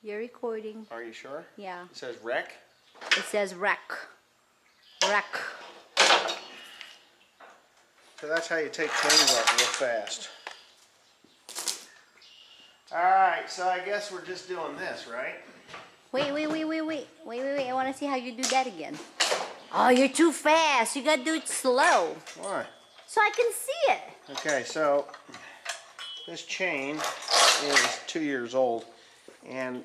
You're recording. Are you sure? Yeah. It says wreck? It says wreck. Wreck. So that's how you take chains off real fast. Alright, so I guess we're just doing this, right? Wait. I want to see how you do that again. Oh, you're too fast. You got to do it slow. Why? So I can see it. Okay, so this chain is 2 years old, and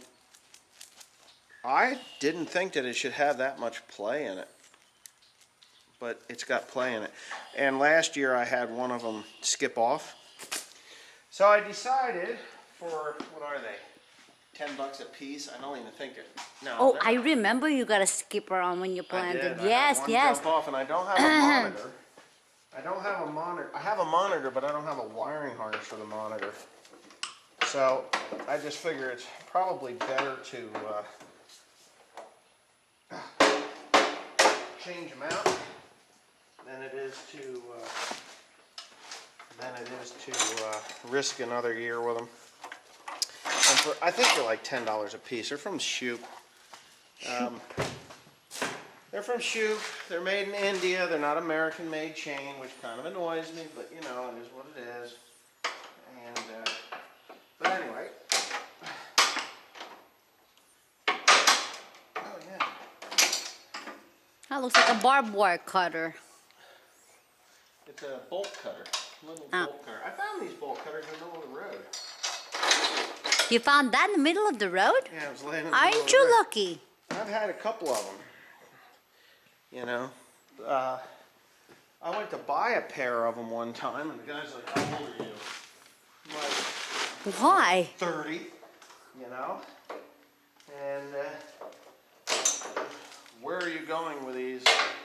I didn't think that it should have that much play in it, but it's got play in it. And last year I had one of them skip off, so I decided for, what are they, $10 a piece? I don't even think it. No. Oh, I remember you got a skipper on when you planted. I did. Yes, I had one yes. jump off, and I don't have a monitor. I have a monitor, but I don't have a wiring harness for the monitor. So I just figure it's probably better to change them out than it is to risk another year with them. And for, I think they're like $10 a piece. They're from Shoop. They're from Shoop. They're made in India. They're not American-made chain, which kind of annoys me, but you know, it is what it is. And but anyway. Oh yeah. That looks like a barbed wire cutter. It's a bolt cutter. Little bolt cutter. I found these bolt cutters in the middle of the road. You found that in the middle of the road? Yeah, I was laying in the middle of Aren't the you road. lucky? I've had a couple of them. You know, I went to buy a pair of them one time, and the guy's like, "How old are you?" I'm like, Why? 30. You know, and where are you going with these?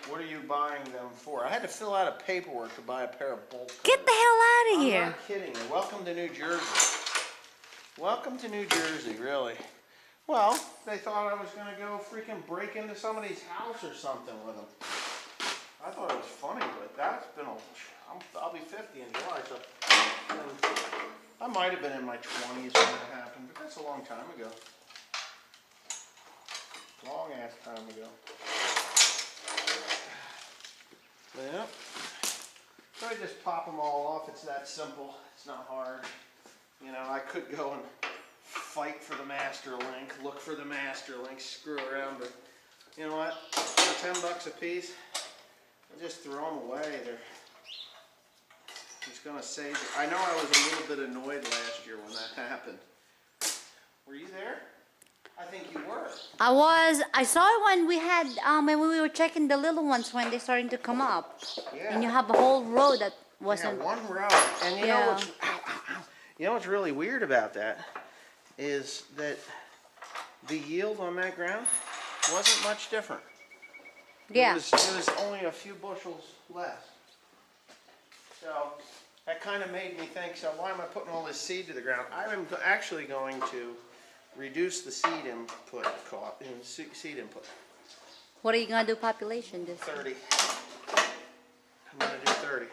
What are you buying them for? I had to fill out a paperwork to buy a pair of bolt cutters. Get the hell out of I'm here. not kidding you. Welcome to New Jersey. Welcome to New Jersey, really. Well, they thought I was going to go freaking break into somebody's house or something with them. I thought it was funny, but that's been I'll be 50 in July, so I might have been in my 20s when that happened, but that's a long time ago. Long ass time ago. Yeah. So I just pop them all off. It's that simple. It's not hard. You know, I could go and fight for the master link, look for the master link, screw around, but you know what? For $10 a piece, I just throw them away. They're just gonna save it. I know I was a little bit annoyed last year when that happened. Were you there? I think you were. I was. I saw it when we had when we were checking the little ones when they're starting to come up. Yeah. And you have a whole row that wasn't. Yeah, one row. And you know what's you know what's really weird about that is that the yield on that ground wasn't much different. Yeah. It was only a few bushels less. So that kind of made me think, so why am I putting all this seed to the ground? I'm actually going to reduce the seed input cost. What are you gonna do population this? 30. I'm gonna do 30.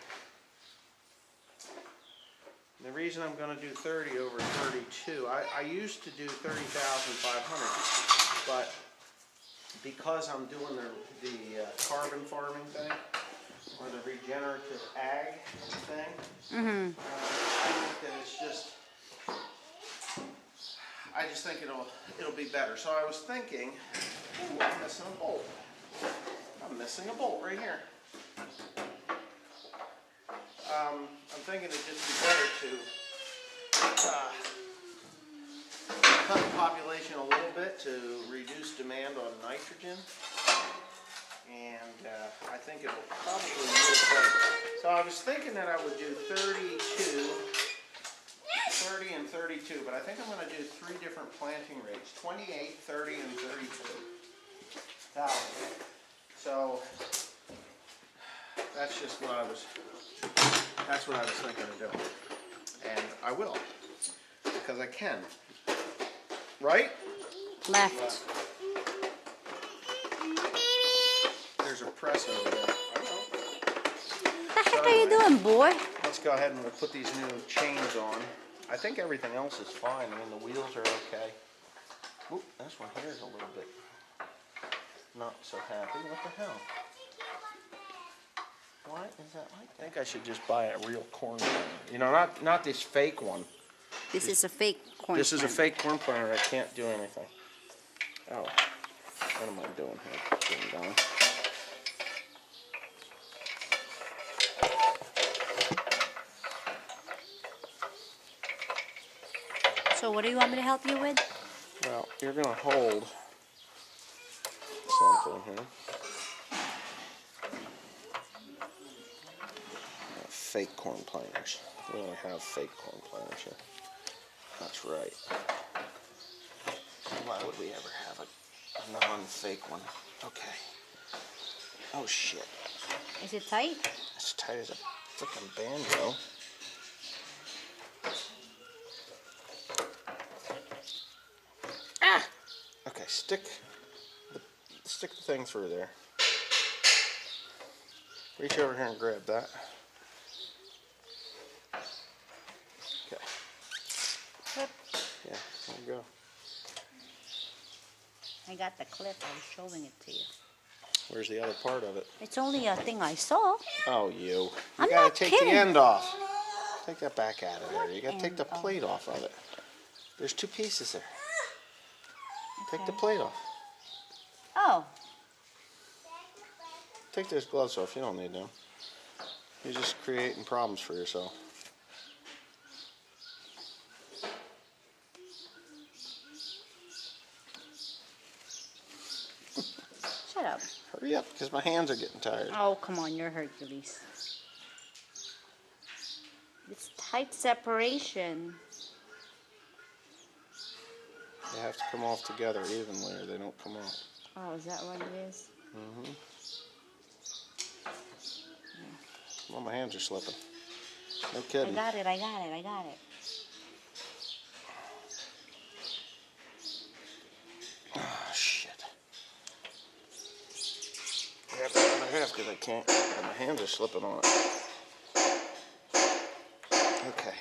And the reason I'm gonna do 30 over 32, I used to do 30,500, but because I'm doing the carbon farming thing, or the regenerative ag thing, I think that it's just, I just think it'll be better. So I was thinking, ooh, I'm missing a bolt. I'm missing a bolt right here. I'm thinking it'd just be better to cut the population a little bit to reduce demand on nitrogen. And I think it'll probably yield better. So I was thinking that I would do 30 and 32, but I think I'm going to do 3 different planting rates, 28, 30, and 32,000. So that's just what I was thinking of doing. And I will, because I can. Right? Left. There's a press over there. What the heck are you doing, boy? Let's go ahead and put these new chains on. I think everything else is fine. I mean, the wheels are okay. Oop, this one here is a little bit not so happy. What the hell? Why is that like that? I think I should just buy a real corn planter. You know, not this fake one. This is a fake corn This is a planter. fake corn planter that can't do anything. Oh, what am I doing here? Ding dong. So what do you want me to help you with? Well, you're going to hold something here. Fake corn planters. We only have fake corn planters here. That's right. Why would we ever have a non-fake one? Okay. Oh shit. Is it tight? It's tight as a freaking banjo. Ah! Okay, stick the thing through there. Reach over here and grab that. Okay. Clip. Yeah, there you go. I got the clip. I was showing it to you. Where's the other part of it? It's only a thing I saw. Oh, you I'm gotta not take kidding. the end off. Take that back out of there. You gotta take the plate off of it. There's two pieces there. Take the Okay. plate off. Oh. Take those gloves off. You don't need them. You're just creating problems for yourself. Shut up. Hurry up, because my hands are getting tired. Oh, come on. You're Hercules. It's tight separation. They have to come off together evenly, or they don't come off. Oh, is that what it is? Mm-hmm. Well, my hands are slipping. No I kidding. got it. I got it. I got it. Oh, shit. Grab the other half because I can't. My hands are slipping on it. Okay.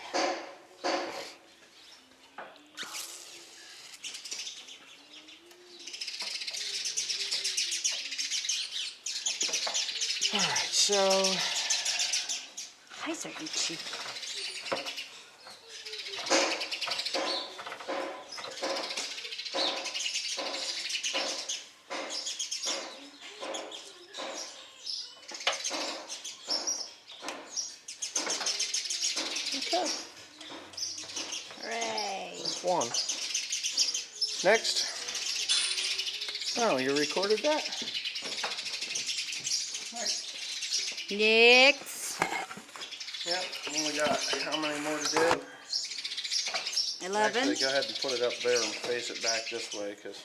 Alright, so Eyes are itchy. okay, Hooray. that's one. Next. Oh, you recorded that? Next. Yep, only got how many more to do? 11. Actually, go ahead and put it up there and face it back this way, because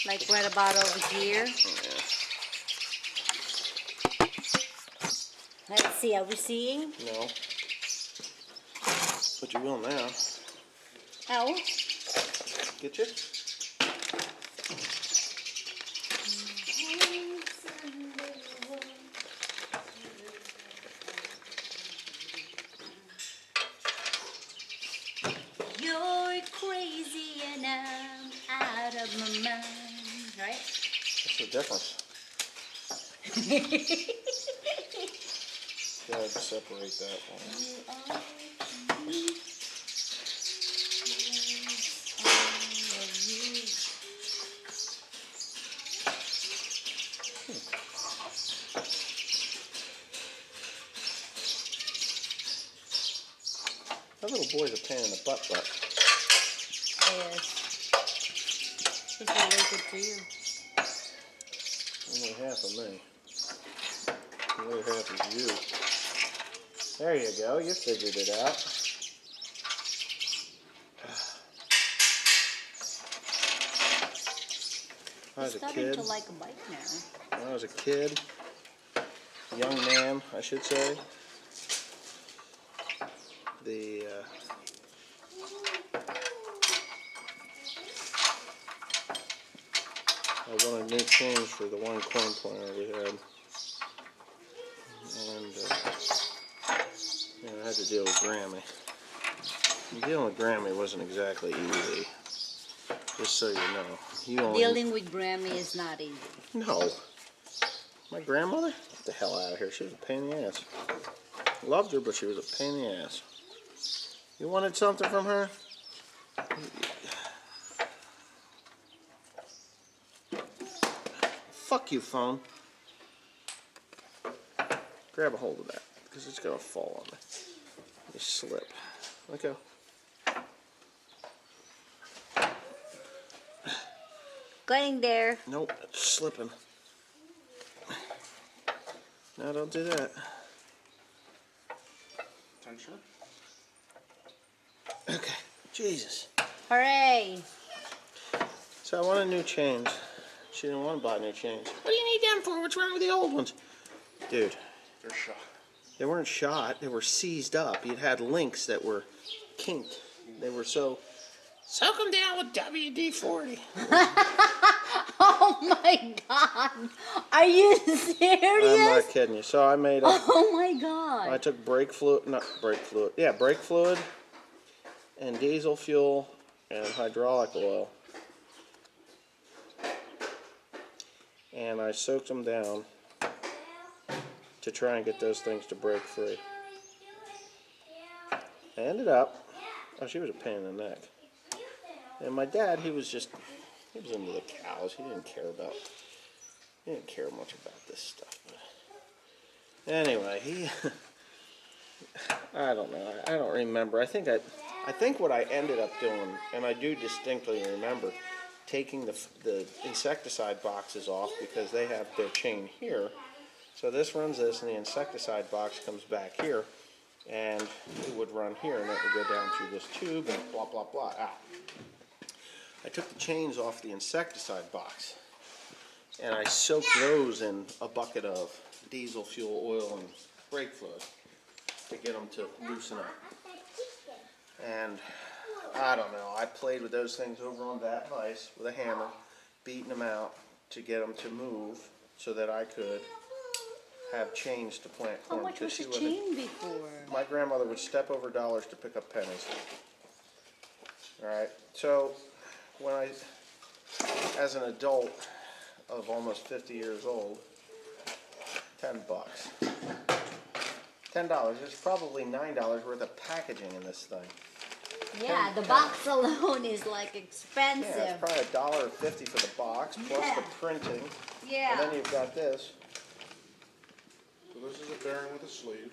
Like right about over here. yeah. Let's see. Are we seeing? No. But you will now. Oh. Get you? You're crazy and I'm out of my mind. Right? What's the difference? Go ahead and separate that one. That little boy's a pain in the butt. Yes. He's related to you. Only half of me. The other half is you. There you go. You figured it out. When I was He's a starting kid, to like a bike now. when I was a kid, young man, I should say, I wanted a new change for the one corn planter we had. And I had to deal with Grammy. And dealing with Grammy wasn't exactly easy. Just so you know. You only... Dealing with Grammy is not easy. No. My grandmother? Get the hell out of here. She was a pain in the ass. Loved her, but she was a pain in the ass. You wanted something from her? Fuck you, phone. Grab a hold of that, because it's going to fall on me. You slip. Let go. Going there. Nope, it's slipping. No, don't do that. Attention. Okay, Jesus. Hooray. So I wanted new chains. She didn't want to buy new chains. What do you need them for? What's wrong with the old ones? Dude. They're shot. They weren't shot. They were seized up. You'd had links that were kinked. They were so... Soak them down with WD-40. Oh my God. Are you serious? I'm not kidding you. So I made up... Oh my God. I took brake fluid... Not brake fluid. Yeah, brake fluid and diesel fuel and hydraulic oil. And I soaked them down to try and get those things to break free. I ended up... Oh, she was a pain in the neck. And my dad, he was into the cows. He didn't care much about this stuff. But anyway, I don't know. I don't remember. I think what I ended up doing, and I do distinctly remember, taking the insecticide boxes off because they have their chain here. So this runs this, and the insecticide box comes back here, and it would run here, and it would go down through this tube, and blah, blah, blah. I took the chains off the insecticide box, and I soaked those in a bucket of diesel fuel, oil, and brake fluid to get them to loosen up. And I don't know, I played with those things over on that vise with a hammer, beating them out to get them to move so that I could have chains to plant corn. How much was the chain before? My grandmother would step over dollars to pick up pennies. Alright, so when I, as an adult of almost 50 years old, $10. $10. There's probably $9 worth of packaging in this thing. Yeah, the box alone is like expensive. Yeah, it's probably $1.50 for the box, plus the printing. Yeah. And then you've got this. So this is a bearing with a sleeve.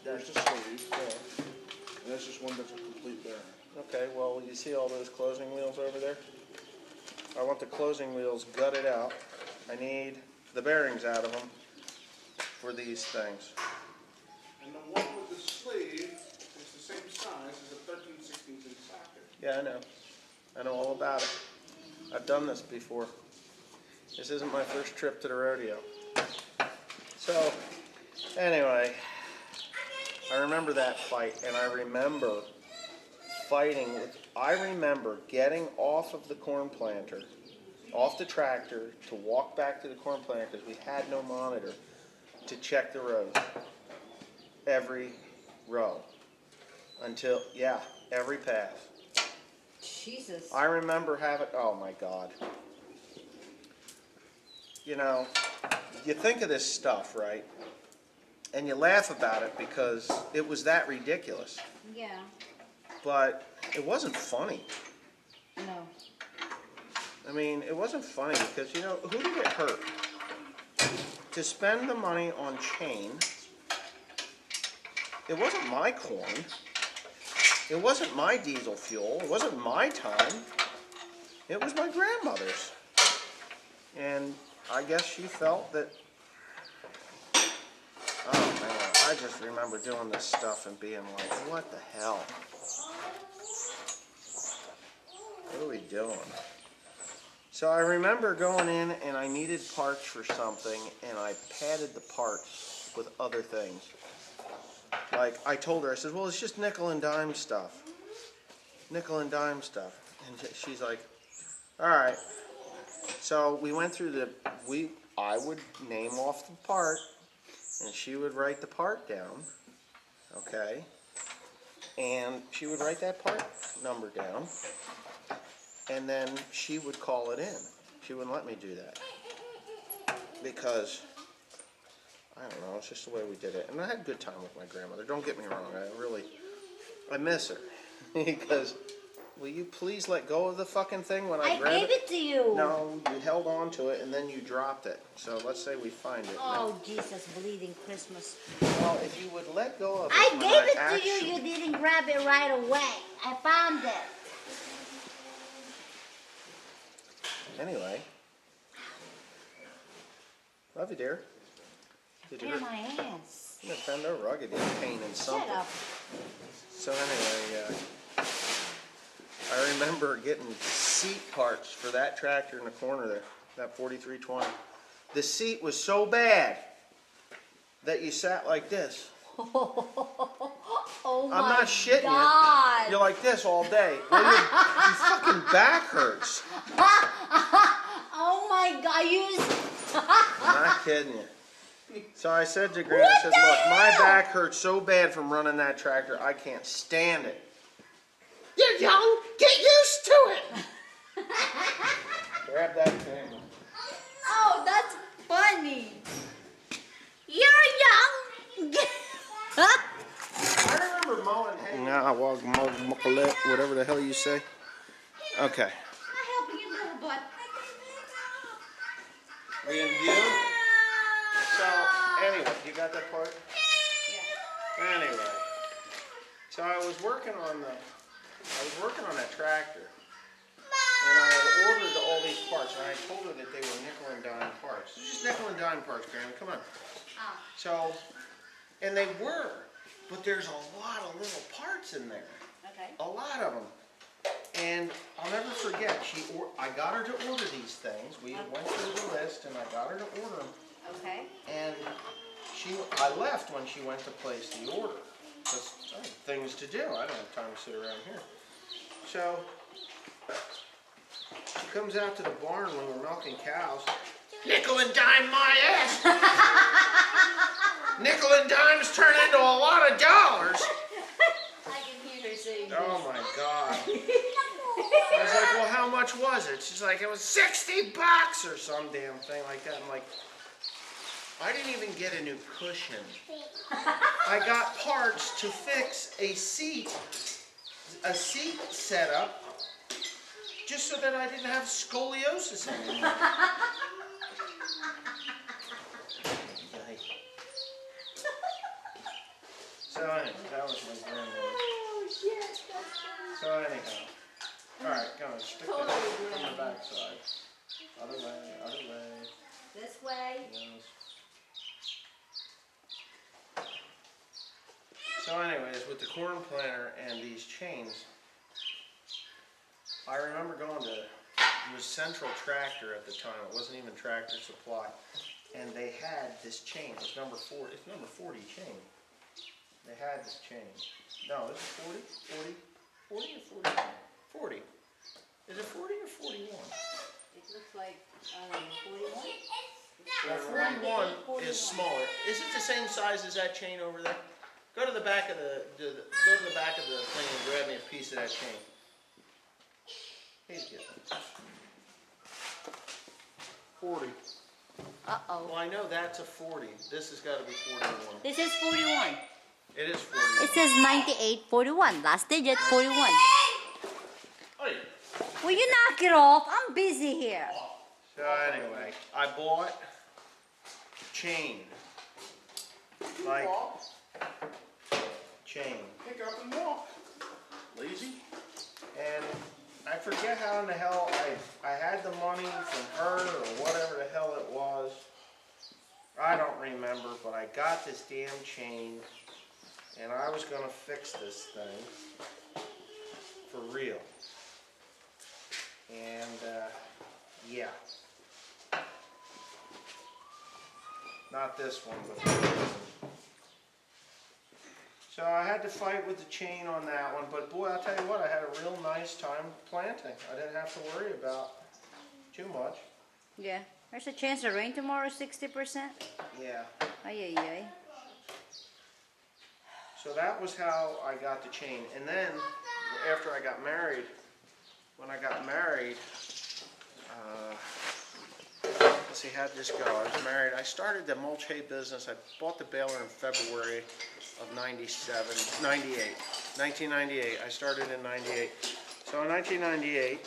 There's the sleeve. Yeah. And that's just one that's a complete bearing. Okay, well, you see all those closing wheels over there? I want the closing wheels gutted out. I need the bearings out of them for these things. And the one with the sleeve is the same size as a 13/16" socket. Yeah, I know. I know all about it. I've done this before. This isn't my first trip to the rodeo. So, anyway, I remember that fight, and I remember fighting with, I remember getting off of the corn planter, off the tractor, to walk back to the corn planter because we had no monitor, to check the rows. Every row. Until, yeah, every pass. Jesus. I remember having, oh my God. You know, you think of this stuff, right? And you laugh about it because it was that ridiculous. Yeah. But it wasn't funny. No. I mean, it wasn't funny because, you know, who did it hurt? To spend the money on chain, it wasn't my corn. It wasn't my diesel fuel. It wasn't my time. It was my grandmother's. And I guess she felt that, oh man, I just remember doing this stuff and being like, what the hell? What are we doing? So I remember going in and I needed parts for something and I padded the parts with other things. Like I told her, I said, well, it's just nickel and dime stuff. Nickel and dime stuff. And she's like, all right. So we went through I would name off the part and she would write the part down. Okay. And she would write that part number down. and then she would call it in. She wouldn't let me do that because I don't know, it's just the way we did it. And I had a good time with my grandmother. Don't get me wrong, I miss her because will you please let go of the fucking thing when I I grab gave it to you. No, you held on to it and then you dropped it. So let's say we find it. Oh, Jesus, bleeding Christmas. Well, if you would let go of it. I when gave it to actually- you. You didn't grab it right away. I found it. Anyway. Love you, dear. Did you Pain in hurt? my ass. You bend over, I'll give you a pain in something. Shut up. So anyway, I remember getting seat parts for that tractor in the corner there, that 4320. The seat was so bad that you sat like this. Oh I'm not shitting God. you. You're like this all day. Well, your fucking back hurts. Oh my God, I'm not kidding you. So I said to Grant, I said, look, my back hurts so bad from running that tractor, I can't stand it. You're young, get used to it. Grab that thing. Oh, that's funny. You're young. I remember mowing hay. Nah, whatever the hell you say. Okay. I help you, little butt. We in view? So, anyway, you got that part? Yeah. Anyway. So I was working on that tractor. And I had ordered all these parts, and I told her that they were nickel and dime parts. They're just nickel and dime parts, Graham. Come on. Oh. So, and they were, but there's a lot of little parts in there. Okay. A lot of them. And I'll never forget, I got her to order these things. We went through the list, and I got her to order them. Okay. And I left when she went to place the order. Because I had things to do. I don't have time to sit around here. So, she comes out to the barn when we're milking cows. Nickel and dime my ass! Nickel and dimes turn into a lot of dollars. I can hear her saying Oh my God. I was like, well, how much was it? She's like, it was $60 or some damn thing like that. I'm like, I didn't even get a new cushion. I got parts to fix a seat setup, just so that I didn't have scoliosis anymore. So anyway, that was my grandmother. Oh, shit. That's funny. So anyhow, all right, go on, stick Totally it on grandma. the back side. Other way, This way. yes. So anyways, with the corn planter and these chains, I remember going to, it was Central Tractor at the time, it wasn't even Tractor Supply, and they had this chain, it's number 40 chain. They had this chain. No, is it 40 or 41? 40. Is it 40 or 41? It looks like, I don't know, Well, 41? 41 is smaller. Is it the same size as that chain over there? Go to the back of the thing and grab me a piece of that chain. He's getting it. 40. Uh-oh. Well, I know that's a 40. This has got to be 41. This is 41. It is 41. It says 9841. Last digit 41. Hey. Will you knock it off? I'm busy here. So anyway, I bought chain. Like chain. Pick up and walk. Lazy. And I forget how in the hell I had the money from her or whatever the hell it was. I don't remember, but I got this damn chain and I was gonna fix this thing for real. And yeah. Not this one, but the other one. So I had to fight with the chain on that one, but boy, I'll tell you what, I had a real nice time planting. I didn't have to worry about too much. Yeah. There's a chance of rain tomorrow, 60%. Yeah. Ay, ay, ay. So that was how I got the chain. And then, after I got married, when I got married, let's see, how'd this go? I was married. I started the mulch hay business. I bought the baler in February of 1998. I started in 98. So in 1998,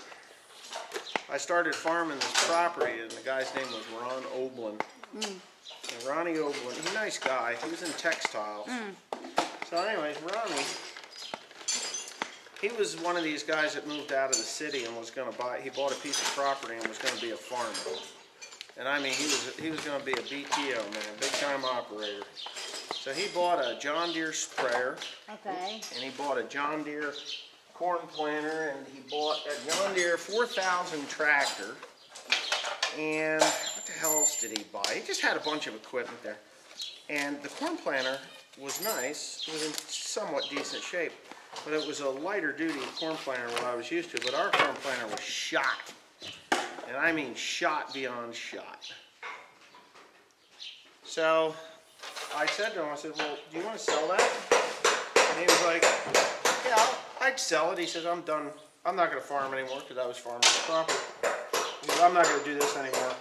I started farming this property, and the guy's name was Ron Oblin. And Ronnie Oblin, he's a nice guy. He was in textiles. So anyways, Ronnie, he was one of these guys that moved out of the city and was going to buy, he bought a piece of property and was going to be a farmer. And I mean, he was going to be a BTO, man, big time operator. So he bought a John Deere sprayer. Okay. And he bought a John Deere corn planter, and he bought a John Deere 4000 tractor. And what the hell else did he buy? He just had a bunch of equipment there. And the corn planter was nice. It was in somewhat decent shape. But it was a lighter duty corn planter than what I was used to. But our corn planter was shot. And I mean shot beyond shot. So I said to him, I said, well, do you want to sell that? And he was like, yeah, I'd sell it. He says, I'm done. I'm not going to farm anymore because I was farming the property. He said, I'm not going to do this anymore.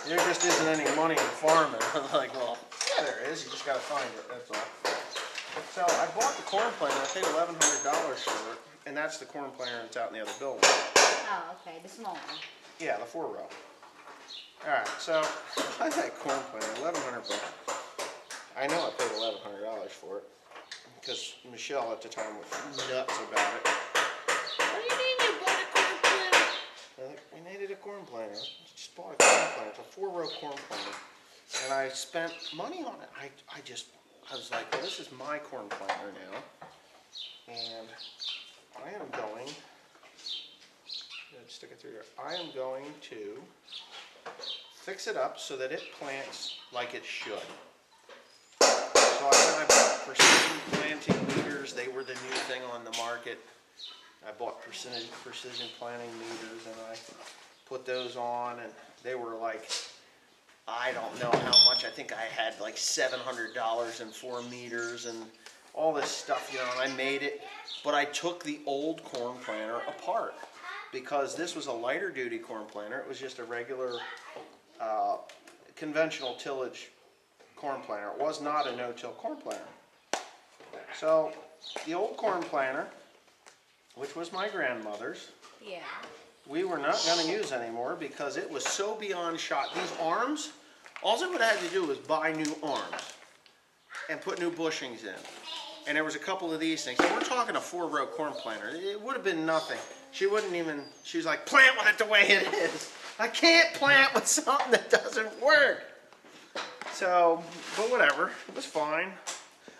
There just isn't any money in farming. I'm like, well, yeah, there is. You just got to find it. That's all. So I bought the corn planter. I paid $1,100 for it. And that's the corn planter that's out in the other building. Oh, okay, the small one. Yeah, the 4-row. Alright, so I that corn planter, $1,100. I know I paid $1,100 for it. Because Michelle at the time was nuts about it. What do you mean you bought a corn planter? We needed a corn planter. I just bought a corn planter. It's a 4-row corn planter. And I spent money on it. I was like, well, this is my corn planter now. And I am going, let's stick it through here. I am going to fix it up so that it plants like it should. So I bought precision planting meters. They were the new thing on the market. I bought precision planting meters, and I put those on, and they were like, I don't know how much. I think I had like $700 in 4 meters and all this stuff, you know, and I made it. But I took the old corn planter apart because this was a lighter duty corn planter. It was just a regular conventional tillage corn planter. It was not a no-till corn planter. So the old corn planter, which was my grandmother's, Yeah. we were not going to use anymore because it was so beyond shot. These arms, all I would have had to do was buy new arms and put new bushings in. And there was a couple of these things. And we're talking a 4-row corn planter. It would have been nothing. She wouldn't even, she's like, plant with it the way it is. I can't plant with something that doesn't work. So, but whatever. It was fine.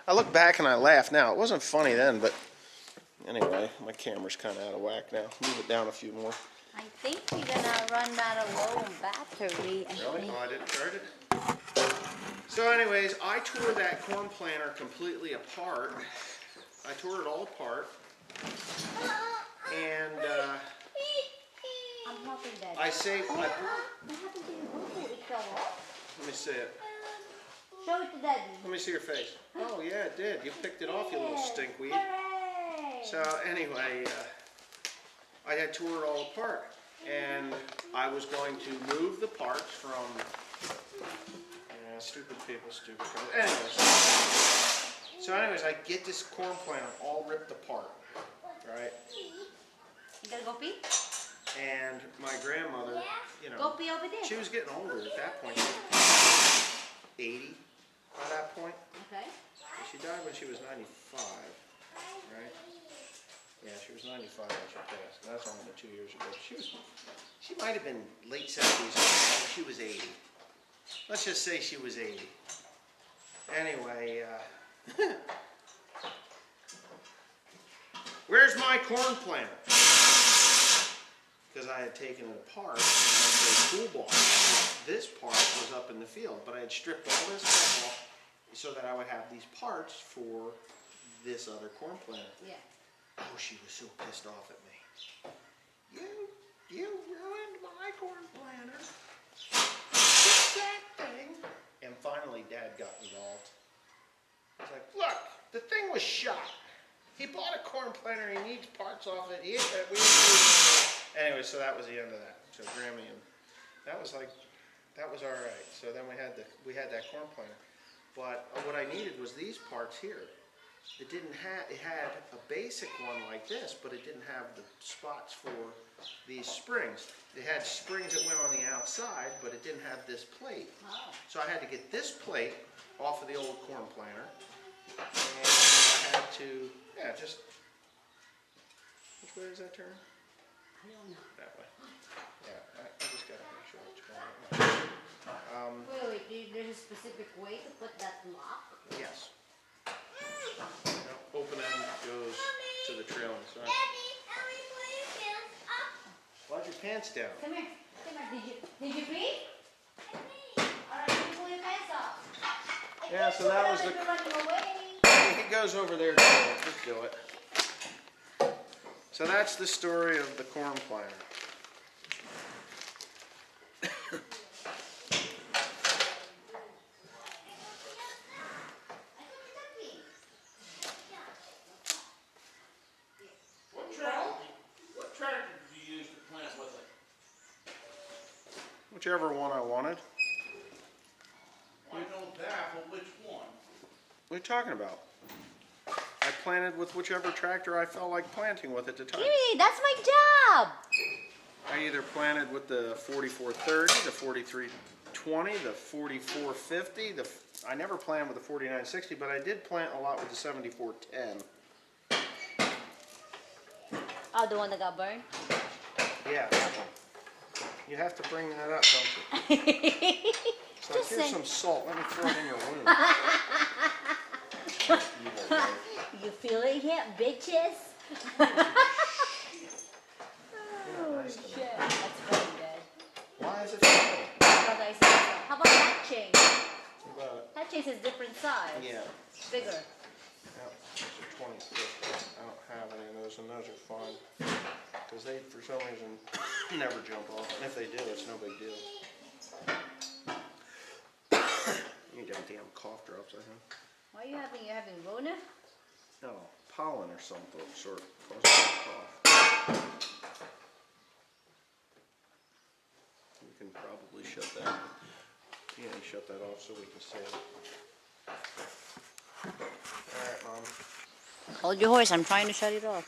I look back and I laugh now. It wasn't funny then, but anyway, my camera's kind of out of whack now. Move it down a few more. I think we're gonna run out of low on battery. Really? Oh, I didn't charge it? So anyways, I tore that corn planter completely apart. I tore it all apart. And I'm helping Daddy. I saved, What happened to your boo-boo? It fell off? let me see it. Show it to Daddy. Let me see your face. Oh yeah, it did. You picked it off, you little stinkweed. Hooray! So anyway, I had tore it all apart. And I was going to move the parts from, stupid people, stupid people. Anyways, I get this corn planter all ripped apart, right? You gotta go pee? And my grandmother, you Go know, pee over there. she was getting older at that point. She was 80 by that point. Okay. She died when she was 95, right? Yeah, she was 95 when she passed. That's only 2 years ago. She might have been late 70s. She was 80. Let's just say she was 80. Anyway, where's my corn planter? Because I had taken it apart and I put a toolbox. This part was up in the field, but I had stripped all this stuff off so that I would have these parts for this other corn planter. Yeah. Oh, she was so pissed off at me. You ruined my corn planter. Fix that thing. And finally, Dad got involved. He's like, look, the thing was shot. He bought a corn corn planter. He needs parts off it. Anyway, so that was the end of that. So Grammy and that was all right. So then we had that corn planter. But what I needed was these parts here. It had a basic one like this, but it didn't have the spots for these springs. It had springs that went on the outside, but it didn't have this plate. Oh. So I had to get this plate off of the old corn planter. And I had to, which way does that turn? I don't know. That way. Yeah, I just gotta make sure it's going. Wait, there's a specific way to put that lock? Yes. Open end goes to the trailing side. Why'd your pants down? Come here. Did you pee? Alright, you pull your pants off. Yeah, so that was the. You're running away. It goes over there. Just do it. So that's the story of the corn planter. What tractor did you use to plant with it? Whichever one I wanted. I know that, but which one? What are you talking about? I planted with whichever tractor I felt like planting with at the time. Hey, that's my job. I either planted with the 4430, the 4320, the 4450. I never planted with the 4960, but I did plant a lot with the 7410. Oh, the one that got burned? Yeah, that one. You have to bring that up, don't you? So Just here's saying. some salt. Let me throw it in your wound. Evil thing. You feeling it, bitches? Oh, shit. That's funny, Dad. Why is it funny? Because I said so. How about that chain? What about it? That chain is different size. Yeah. Bigger. Yep, those are 2050. I don't have any of those, and those are fine. Because they, for some reason, never jump off. And if they do, it's no big deal. You got damn cough drops, I think. What are you having? You're having Rona? No, pollen or some sort causes me to cough. You can probably shut that. Yeah, shut that off so we can see it. Alright, Mom. Hold your horse. I'm trying to shut it off.